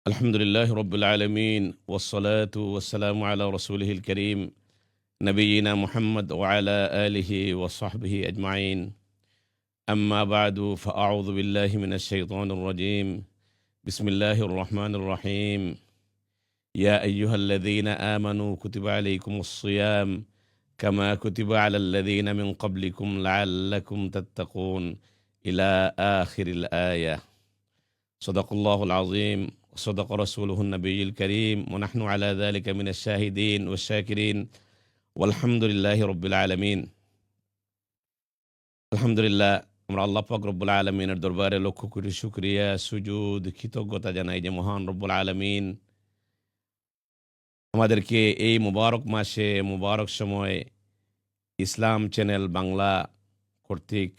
الحمد لله رب العالمين والصلاة والسلام على رسوله الكريم نبينا محمد وعلى آله وصحبه أجمعين أما بعد فأعوذ بالله من الشيطان الرجيم بسم الله الرحمن الرحيم يا أيها الذين آمنوا كتب عليكم الصيام كما كتب على الذين من قبلكم لعلكم تتقون إلى آخر الآية صدق الله العظيم صدق رسوله النبي الكريم ونحن على ذلك من الشاهدين والشاكرين والحمد لله رب العالمين আলহামদুলিল্লাহ আমরা আল্লাহ পাক রব্বুল আলমিনের দরবারে লক্ষ কোটি শুকরিয়া সুজুদ কৃতজ্ঞতা জানাই যে মহান রব্বুল আলমিন আমাদেরকে এই মুবারক মাসে মুবারক সময়ে ইসলাম চ্যানেল বাংলা কর্তৃক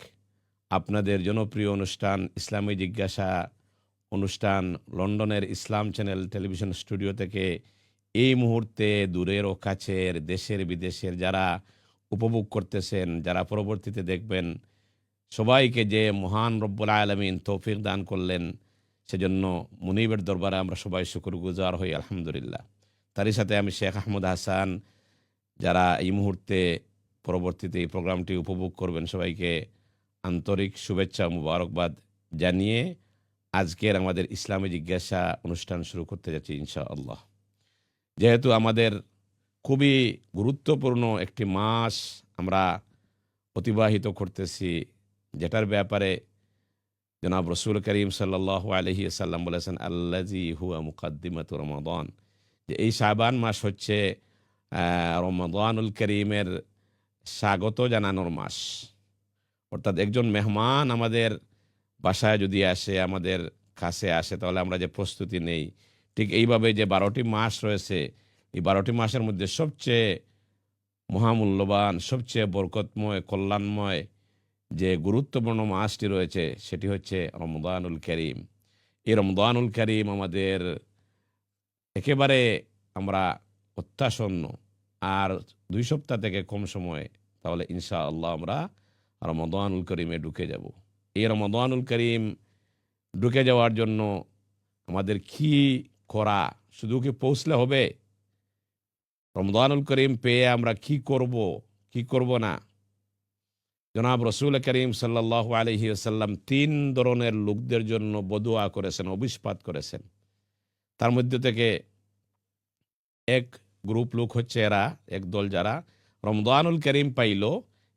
আপনাদের জনপ্রিয় অনুষ্ঠান ইসলামী জিজ্ঞাসা অনুষ্ঠান লন্ডনের ইসলাম চ্যানেল টেলিভিশন স্টুডিও থেকে এই মুহূর্তে দূরের ও কাছের দেশের বিদেশের যারা উপভোগ করতেছেন, যারা পরবর্তীতে দেখবেন, সবাইকে যে মহান রব্বুল আলামিন তৌফিক দান করলেন, সেজন্য মুনিবের দরবারে আমরা সবাই শুকরগুজার হই আলহামদুলিল্লাহ। তারই সাথে আমি শেখ আহমদ হাসান, যারা এই মুহূর্তে পরবর্তীতে এই প্রোগ্রামটি উপভোগ করবেন, সবাইকে আন্তরিক শুভেচ্ছা মুবারকবাদ জানিয়ে আজকের আমাদের ইসলামী জিজ্ঞাসা অনুষ্ঠান শুরু করতে যাচ্ছি ইনশাআল্লাহ। যেহেতু আমাদের খুবই গুরুত্বপূর্ণ একটি মাস আমরা অতিবাহিত করতেছি, যেটার ব্যাপারে জনাব রসুল করিম সাল্লাল্লাহু আলাইহি ওয়াসাল্লাম বলেছেন আল্লাযী হুয়া মুকাদ্দিমাতু রমাদান, যে এই শাবান মাস হচ্ছে রমাদানুল করিমের স্বাগত জানানোর মাস। অর্থাৎ একজন মেহমান আমাদের বাসায় যদি আসে, আমাদের কাছে আসে, তাহলে আমরা যে প্রস্তুতি নেই, ঠিক এইভাবে যে 12টি মাস রয়েছে, এই 12টি মাসের মধ্যে সবচেয়ে মহামূল্যবান, সবচেয়ে বরকতময়, কল্যাণময় যে গুরুত্বপূর্ণ মাসটি রয়েছে সেটি হচ্ছে রমদানুল করিম। এই রমদানুল করিম আমাদের একেবারে আমরা অত্যাসন্ন, আর 2 সপ্তাহ থেকে কম সময়, তাহলে ইনশাআল্লাহ আমরা রমদানুল করিমে ঢুকে যাব। এই রমদানুল করিম ঢুকে যাওয়ার জন্য আমাদের কি করা? শুধু কি পৌঁছলে হবে? রমদানুল করিম পেয়ে আমরা কি করব না? জনাব রসুল করিম সাল্লাল্লাহু আলাইহি ওয়াসাল্লাম 3 ধরনের লোকদের জন্য বদুয়া করেছেন, অভিশাপ করেছেন। তার মধ্যে থেকে এক গ্রুপ লোক হচ্ছে এরা, এক দল যারা রমদানুল করিম পাইল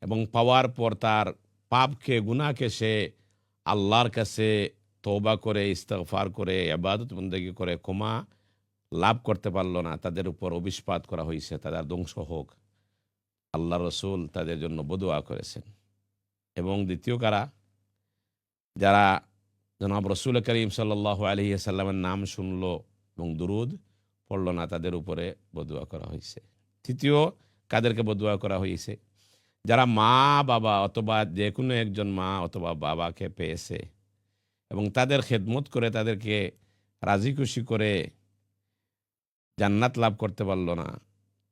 এবং পাওয়ার পর তার পাপকে, গুনাহকে সে আল্লাহর কাছে তওবা করে, ইস্তিগফার করে, ইবাদত বন্দেগী করে ক্ষমা লাভ করতে পারল না, তাদের উপর অভিশাপ করা হয়েছে, তাদের ধ্বংস হোক। আল্লাহ রসুল তাদের জন্য বদুয়া করেছেন। এবং দ্বিতীয় কারা? যারা জনাব রসুল করিম সাল্লাল্লাহু আলাইহি ওয়াসাল্লামের নাম শুনলো এবং দুরুদ পড়ল না, তাদের উপরে বদুয়া করা হয়েছে। তৃতীয় কাদেরকে বদুয়া করা হয়েছে? যারা মা বাবা অথবা যে কোনো একজন মা অথবা বাবাকে পেয়েছে এবং তাদের খেদমত করে, তাদেরকে রাজি খুশি করে জান্নাত লাভ করতে পারল না,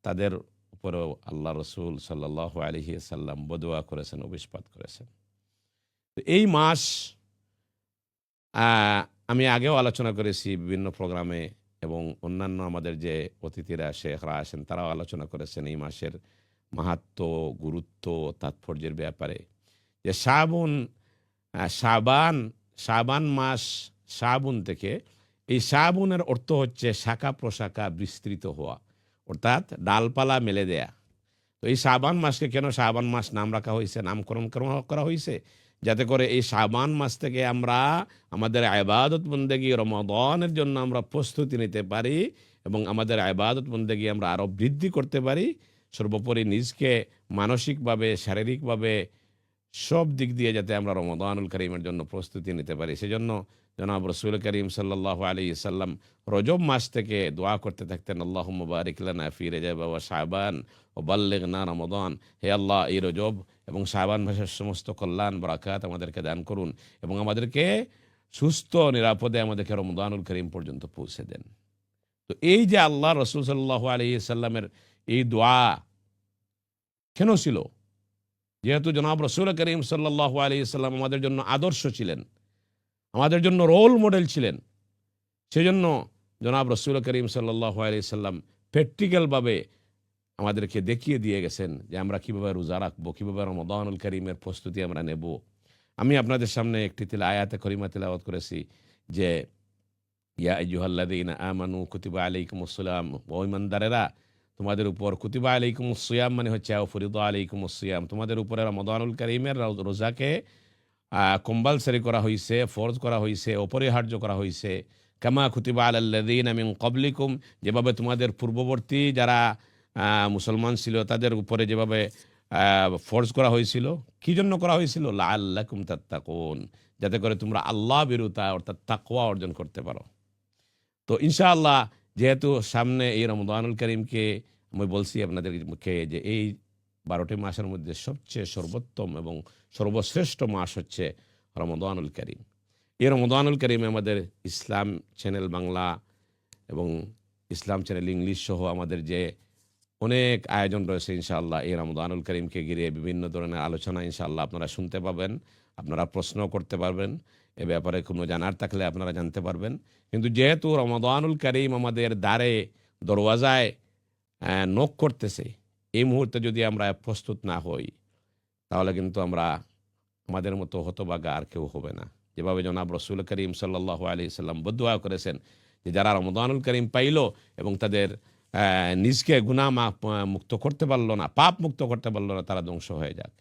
তাদের উপরেও আল্লাহ রসুল সাল্লাল্লাহু আলাইহি ওয়াসাল্লাম বদুয়া করেছেন, অভিশাপ করেছেন। তো এই মাস আমি আগেও আলোচনা করেছি বিভিন্ন প্রোগ্রামে, এবং অন্যান্য আমাদের যে অতিথিরা শেখরা আসেন তারাও আলোচনা করেছেন এই মাসের মাহাত্ম্য, গুরুত্ব, তাৎপর্যের ব্যাপারে। যে শাবান মাস, শাবুন থেকে, এই শাবুনের অর্থ হচ্ছে শাখা প্রশাখা বিস্তৃত হওয়া, অর্থাৎ ডালপালা মেলে দেয়া। তো এই শাবান মাসকে কেন শাবান মাস নাম রাখা হয়েছে, নামকরণ করা হয়েছে? যাতে করে এই শাবান মাস থেকে আমরা আমাদের ইবাদত বন্দেগী রমাদানের জন্য আমরা প্রস্তুতি নিতে পারি এবং আমাদের ইবাদত বন্দেগী আমরা আরও বৃদ্ধি করতে পারি। সর্বোপরি নিজকে মানসিকভাবে, শারীরিকভাবে সব দিক দিয়ে যাতে আমরা রমাদানুল করিমের জন্য প্রস্তুতি নিতে পারি। সেজন্য জনাব রসুল করিম সাল্লাল্লাহু আলাইহি ওয়াসাল্লাম রজব মাস থেকে দোয়া করতে থাকতেন, আল্লাহুম্মা বারিক লানা ফি রজব ওয়া শাবান ওয়া বাল্লিগনা রমাদান। হে আল্লাহ, এই রজব এবং শাবান মাসের সমস্ত কল্যাণ বারাকাত আমাদেরকে দান করুন এবং আমাদেরকে সুস্থ নিরাপদে আমাদেরকে রমাদানুল করিম পর্যন্ত পৌঁছে দেন। তো এই যে আল্লাহ রসুল সাল্লাল্লাহু আলাইহি ওয়াসাল্লামের এই দোয়া কেন ছিল? যেহেতু জনাব রসুল করিম সাল্লাল্লাহু আলাইহি ওয়াসাল্লাম আমাদের জন্য আদর্শ ছিলেন, আমাদের জন্য রোল মডেল ছিলেন, সেজন্য জনাব রসুল করিম সাল্লাল্লাহু আলাইহি সাল্লাম প্র্যাকটিক্যালভাবে আমাদেরকে দেখিয়ে দিয়ে গেছেন যে আমরা কীভাবে রোজা রাখবো, কীভাবে রমাদানুল করিমের প্রস্তুতি আমরা নেব। আমি আপনাদের সামনে একটি আয়াতে করিমা তিলাওয়াত করেছি যে ইয়া আইয়ুহাল্লাযীনা আমানু কুতিবা আলাইকুমুস সিয়াম, ও ঈমানদারেরা তোমাদের উপর কুতিবা আলাইকুমুস সিয়াম মানে হচ্ছে ফরিদা আলাইকুমুস সিয়াম, তোমাদের উপরে রমাদানুল করিমের রোজাকে কম্পালসারি করা হয়েছে, ফরজ করা হয়েছে, অপরিহার্য করা হয়েছে। কামা কুতিবা আলাল্লাযীনা মিন ক্বাবলিকুম, যেভাবে তোমাদের পূর্ববর্তী যারা মুসলমান ছিল তাদের উপরে যেভাবে ফরজ করা হয়েছিল। কি জন্য করা হয়েছিল? লাআল্লাকুম তাত্তাকুন, যাতে করে তোমরা আল্লাহ বিরুতা অর্থাৎ তাকওয়া অর্জন করতে পারো। তো ইনশাআল্লাহ যেহেতু সামনে এই রমাদানুল করিমকে আমি বলছি আপনাদেরকে যে এই 12টি মাসের মধ্যে সবচেয়ে সর্বোত্তম এবং সর্বশ্রেষ্ঠ মাস হচ্ছে রমাদানুল করিম। এই রমাদানুল করিমে আমাদের ইসলাম চ্যানেল বাংলা এবং ইসলাম চ্যানেল ইংলিশ সহ আমাদের যে অনেক আয়োজন রয়েছে ইনশাআল্লাহ এই রমাদানুল করিমকে ঘিরে বিভিন্ন ধরনের আলোচনা ইনশাআল্লাহ আপনারা শুনতে পাবেন, আপনারা প্রশ্ন করতে পারবেন, এ ব্যাপারে কোনো জানার থাকলে আপনারা জানতে পারবেন। কিন্তু যেহেতু রমাদানুল করিম আমাদের দ্বারে দরওয়াজায় নক করতেছে, এই মুহূর্তে যদি আমরা প্রস্তুত না হই তাহলে কিন্তু আমরা আমাদের মতো হতভাগা আর কেউ হবে না। যেভাবে জনাব রসুল করিম সাল্লাল্লাহু আলাইহি সাল্লাম বদুয়া করেছেন যে যারা রমাদানুল করিম পাইল এবং তাদের নিজকে গুনাহ মুক্ত করতে পারলো না, পাপ মুক্ত করতে পারলো না, তারা ধ্বংস হয়ে যাক।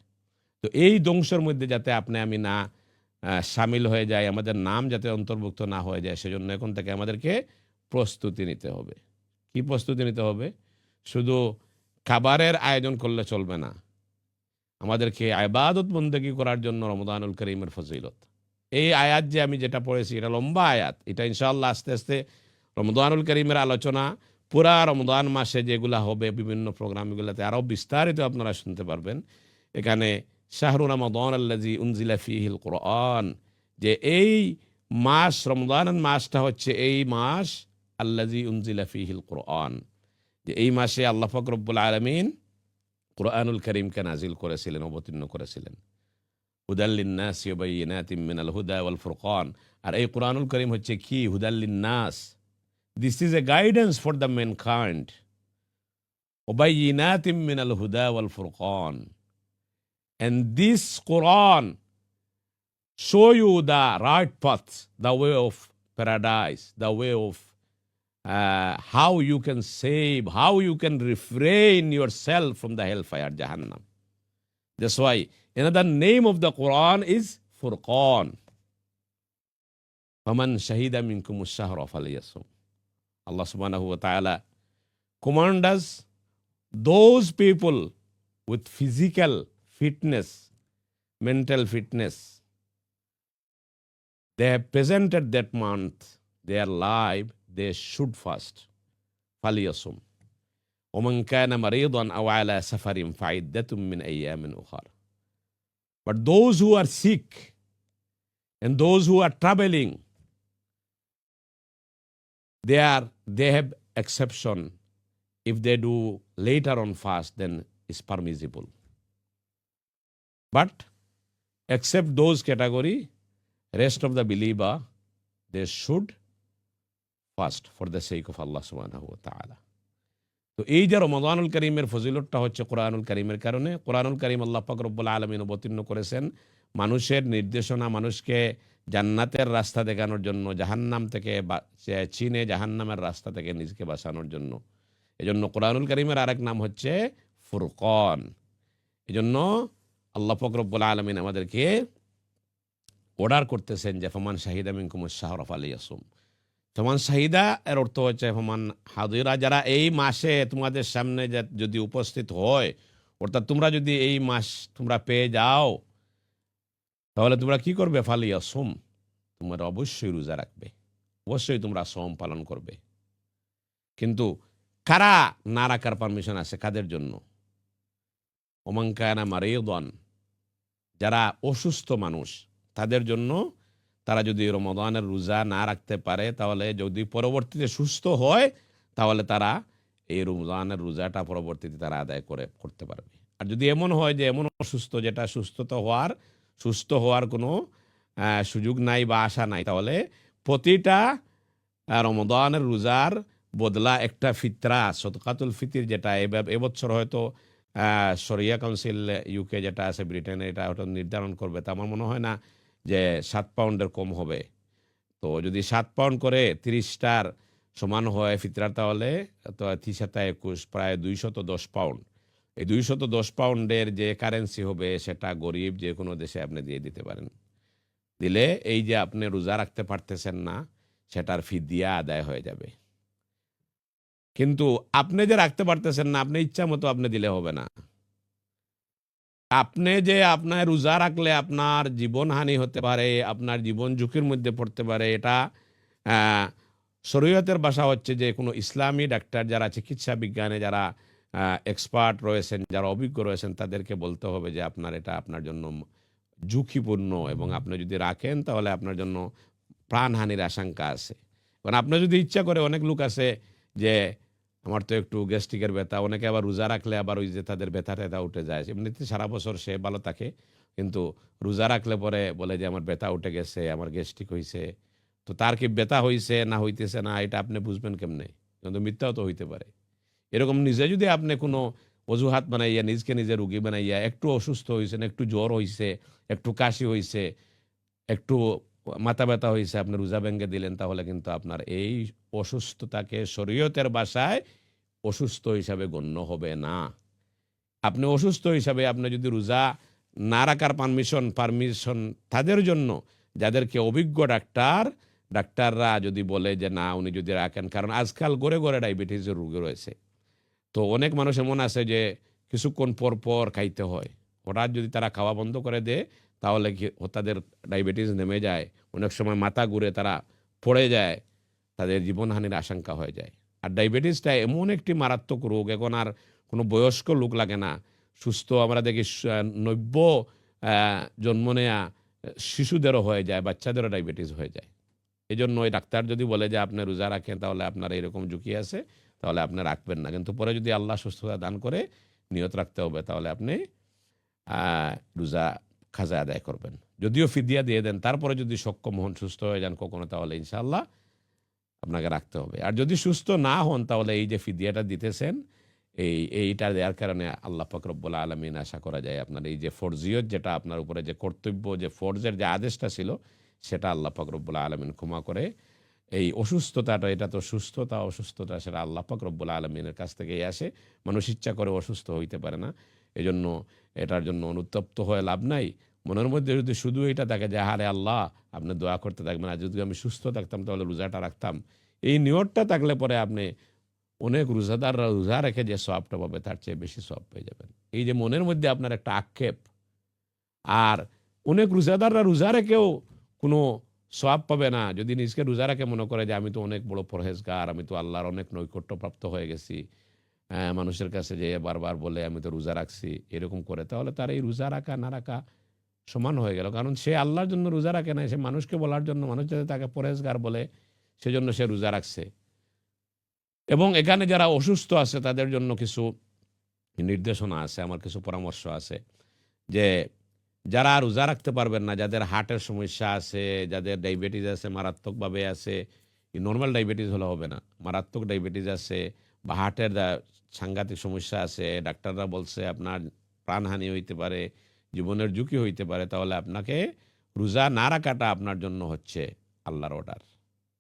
তো এই ধ্বংসের মধ্যে যাতে আপনি আমি না সামিল হয়ে যাই, আমাদের নাম যাতে অন্তর্ভুক্ত না হয়ে যায়, সেজন্য এখন থেকে আমাদেরকে প্রস্তুতি নিতে হবে। কি প্রস্তুতি নিতে হবে? শুধু খাবারের আয়োজন করলে চলবে না, আমাদেরকে ইবাদত বন্দেগী করার জন্য রমাদানুল করিমের ফজিলত। এই আয়াত যে আমি যেটা পড়েছি এটা লম্বা আয়াত, এটা ইনশাআল্লাহ আস্তে আস্তে রমাদানুল করিমের আলোচনা পুরা রমজান মাসে যেগুলা হবে বিভিন্ন প্রোগ্রামগুলোতে আরও বিস্তারিত আপনারা শুনতে পারবেন। এখানে শাহরু রমাদান আল্লাযী উনজিলা ফীহিল কুরআন, যে এই মাস রমজানের মাসটা হচ্ছে এই মাস আল্লাযী উনজিলা ফীহিল কুরআন, যে এই মাসে আল্লাহ পাক রব্বুল আলামিন কুরআনুল কারীমকে নাজিল করেছিলেন, অবতীর্ণ করেছিলেন। হুদাল লিন্নাস ওয়া বাইয়িনাতিম মিনাল হুদা ওয়াল ফুরকান। আর এই কুরআনুল কারীম হচ্ছে কি? হুদাল লিন্নাস, this is a guidance for the mankind. ওয়া বাইয়িনাতিম মিনাল হুদা ওয়াল Furqan, and this Quran show you the right path, the way of paradise, the way of how you can save, how you can refrain yourself from the hellfire Jahannam. That's why another name of the Quran is Furqan. Faman shahida minkum ash-shahra falyasum. Allah subhanahu wa ta'ala commands us, those people with physical fitness, mental fitness, they have presented that month, their life, they should fast. فَلْيَصُمْ وَمَنْ كَانَ مَرِيضًا أَوْ عَلَى سَفَرٍ فَعِدَّةٌ مِّنْ أَيَّامٍ أُخَرَ. But those who are sick and those who are traveling, they have exception. If they do later on fast, then it's permissible. But except those category, rest of the believer, they should fast for the sake of Allah subhanahu wa ta'ala. তো এই যে রমাদানুল করিমের ফজিলতটা হচ্ছে কোরআনুল করিমের কারণে। কোরআনুল করিম আল্লাহ পাক রব্বুল আলামিন অবতীর্ণ করেছেন মানুষের নির্দেশনা, মানুষকে জান্নাতের রাস্তা দেখানোর জন্য, জাহান্নাম থেকে চিনে জাহান্নামের রাস্তা থেকে নিজেকে বাঁচানোর জন্য। এজন্য কোরআনুল করিমের আরেক নাম হচ্ছে ফুরকান। এজন্য আল্লাহ পাক রব্বুল আলামিন আমাদেরকে অর্ডার করতেছেন যে ফমান শাহিদা মিনকুমুশ শাহরা ফালিয়াসুম। ফমান শাহিদা এর অর্থ হচ্ছে ফমান হাজিরা, যারা এই মাসে তোমাদের সামনে যদি উপস্থিত হয়, অর্থাৎ তোমরা যদি এই মাস তোমরা পেয়ে যাও, তাহলে তোমরা কি করবে? ফালিয়াসুম, তোমরা অবশ্যই রোজা রাখবে, অবশ্যই তোমরা সওম পালন করবে। কিন্তু কারা না রাখার পারমিশন আছে? কাদের জন্য? ওমান কানা মারিদান, যারা অসুস্থ মানুষ তাদের জন্য। তারা যদি রমাদানের রোজা না রাখতে পারে, তাহলে যদি পরবর্তীতে সুস্থ হয়, তাহলে তারা এই রমজানের রোজাটা পরবর্তীতে তারা আদায় করতে পারবে। আর যদি এমন হয় যে এমন অসুস্থ যেটা সুস্থ হওয়ার কোনো সুযোগ নাই বা আশা নাই, তাহলে প্রতিটা রমদানের রোজার বদলা একটা ফিতরা সদকাতুল ফিতির, যেটা এবছর হয়তো শরিয়া কাউন্সিল ইউকে যেটা আছে ব্রিটেনে, এটা হয়তো নির্ধারণ করবে। তা আমার মনে হয় না যে 7 পাউন্ডের কম হবে। তো যদি 7 পাউন্ড করে 30টার সমান হয় ফিতরা, তাহলে তো 30 প্রায় 210 পাউন্ড। এই 210 পাউন্ডের যে কারেন্সি হবে সেটা গরিব যে কোনো দেশে আপনি দিয়ে দিতে পারেন। দিলে এই যে আপনি রোজা রাখতে পারতেছেন না, সেটার ফিদিয়া আদায় হয়ে যাবে। কিন্তু আপনি যে রাখতে পারতেছেন না, আপনি ইচ্ছা মতো আপনি দিলে হবে না। আপনি যে আপনার রোজা রাখলে আপনার জীবনহানি হতে পারে, আপনার জীবন ঝুঁকির মধ্যে পড়তে পারে, এটা আহ, শরীয়তের ভাষা হচ্ছে যে কোনো ইসলামী ডাক্তার যারা চিকিৎসা বিজ্ঞানে যারা এক্সপার্ট রয়েছেন, যারা অভিজ্ঞ রয়েছেন, তাদেরকে বলতে হবে যে আপনার এটা আপনার জন্য ঝুঁকিপূর্ণ, এবং আপনি যদি রাখেন তাহলে আপনার জন্য প্রাণহানির আশঙ্কা আছে। কারণ আপনি যদি ইচ্ছা করে, অনেক লোক আছে যে আমার তো একটু গ্যাস্ট্রিকের ব্যথা, অনেকে আবার রোজা রাখলে আবার ওই যে তাদের ব্যথা ট্যাথা উঠে যায়, এমনিতে সারা বছর সে ভালো থাকে, কিন্তু রোজা রাখলে পরে বলে যে আমার ব্যথা উঠে গেছে, আমার গ্যাস্ট্রিক হয়েছে। তো তার কি ব্যথা হয়েছে না হইতেছে না, এটা আপনি বুঝবেন কেমনে? কিন্তু মিথ্যাও তো হইতে পারে। এরকম নিজে যদি আপনি কোনো অজুহাত বানাইয়া নিজকে নিজে রুগী বানাইয়া, একটু অসুস্থ হয়েছেন, একটু জ্বর হয়েছে, একটু কাশি হয়েছে, একটু মাথা ব্যথা হয়েছে, আপনি রোজা ভেঙে দিলেন, তাহলে কিন্তু আপনার এই অসুস্থতাকে শরীয়তের ভাষায় অসুস্থ হিসাবে গণ্য হবে না। আপনি অসুস্থ হিসাবে আপনি যদি রোজা না রাখার পারমিশন তাদের জন্য, যাদেরকে অভিজ্ঞ ডাক্তাররা যদি বলে যে না উনি যদি রাখেন, কারণ আজকাল গড়ে গড়ে ডায়াবেটিসের রোগী রয়েছে। তো অনেক মানুষ এমন আছে যে কিছুক্ষণ পর পর খাইতে হয়, হঠাৎ যদি তারা খাওয়া বন্ধ করে দেয় তাহলে কি তাদের ডায়াবেটিস নেমে যায়, অনেক সময় মাথা ঘুরে তারা পড়ে যায়, তাদের জীবনহানির আশঙ্কা হয়ে যায়। আর ডায়াবেটিসটা এমন একটি মারাত্মক রোগ, এখন আর কোনো বয়স্ক লোক লাগে না, সুস্থ আমরা দেখি 90 জন্ম নেয়া শিশুদেরও হয়ে যায়, বাচ্চাদেরও ডায়াবেটিস হয়ে যায়। এই জন্য ওই ডাক্তার যদি বলে যে আপনি রোজা রাখেন তাহলে আপনার এরকম ঝুঁকি আছে, তাহলে আপনি রাখবেন না। কিন্তু পরে যদি আল্লাহ সুস্থতা দান করে নিয়ত রাখতে হবে, তাহলে আপনি রোজা খাজা আদায় করবেন। যদিও ফিদিয়া দিয়ে দেন, তারপরে যদি সক্ষম হন, সুস্থ হয়ে যান কখনো, তাহলে ইনশাআল্লাহ আপনাকে রাখতে হবে। আর যদি সুস্থ না হন, তাহলে এই যে ফিদিয়াটা দিতেছেন, এইটা দেওয়ার কারণে আল্লাহ পাক রব্বুল আলামিন আশা করা যায় আপনার এই যে ফরজিয়ত, যেটা আপনার উপরে যে কর্তব্য, যে ফরজের যে আদেশটা ছিল, সেটা আল্লাহ পাক রব্বুল আলামিন ক্ষমা করে এই অসুস্থতাটা, এটা তো সুস্থতা অসুস্থতা সেটা আল্লাহ পাক রব্বুল আলামিনের কাছ থেকেই আসে। মানুষ ইচ্ছা করে অসুস্থ হইতে পারে না। এজন্য এটার জন্য অনুতপ্ত হয়ে লাভ নাই। মনের মধ্যে যদি শুধু এটা থাকে যে হারে আল্লাহ আপনি দোয়া করতে থাকবেন, আর যদি আমি সুস্থ থাকতাম তাহলে রোজাটা রাখতাম, এই নিয়তটা থাকলে পরে আপনি অনেক রোজাদাররা রোজা রেখে যে সওয়াবটা পাবে তার চেয়ে বেশি সওয়াব পেয়ে যাবেন। এই যে মনের মধ্যে আপনার একটা আক্ষেপ, আর অনেক রোজাদাররা রোজা রেখেও কোনো সওয়াব পাবে না, যদি নিজকে রোজা রাখে মনে করে যে আমি তো অনেক বড় পরহেজগার, আমি তো আল্লাহর অনেক নৈকট্যপ্রাপ্ত হয়ে গেছি, মানুষের কাছে যে বারবার বলে আমি তো রোজা রাখছি, এরকম করে, তাহলে তার এই রোজা রাখা না রাখা সমান হয়ে গেল। কারণ সে আল্লাহর জন্য রোজা রাখে না, সে মানুষকে বলার জন্য, মানুষ যাতে তাকে পরহেজগার বলে সেজন্য সে রোজা রাখছে। এবং এখানে যারা অসুস্থ আছে তাদের জন্য কিছু নির্দেশনা আছে, আমার কিছু পরামর্শ আছে, যে যারা রোজা রাখতে পারবেন না, যাদের হার্টের সমস্যা আছে, যাদের ডায়াবেটিস আছে, মারাত্মকভাবে আছে, নর্মাল ডায়াবেটিস হলে হবে না, মারাত্মক ডায়াবেটিস আছে বা হার্টের সাংঘাতিক সমস্যা আছে, ডাক্তাররা বলছে আপনার প্রাণহানি হইতে পারে, জীবনের ঝুঁকি হইতে পারে, তাহলে আপনাকে রোজা না রাখাটা আপনার জন্য হচ্ছে আল্লাহর অর্ডার।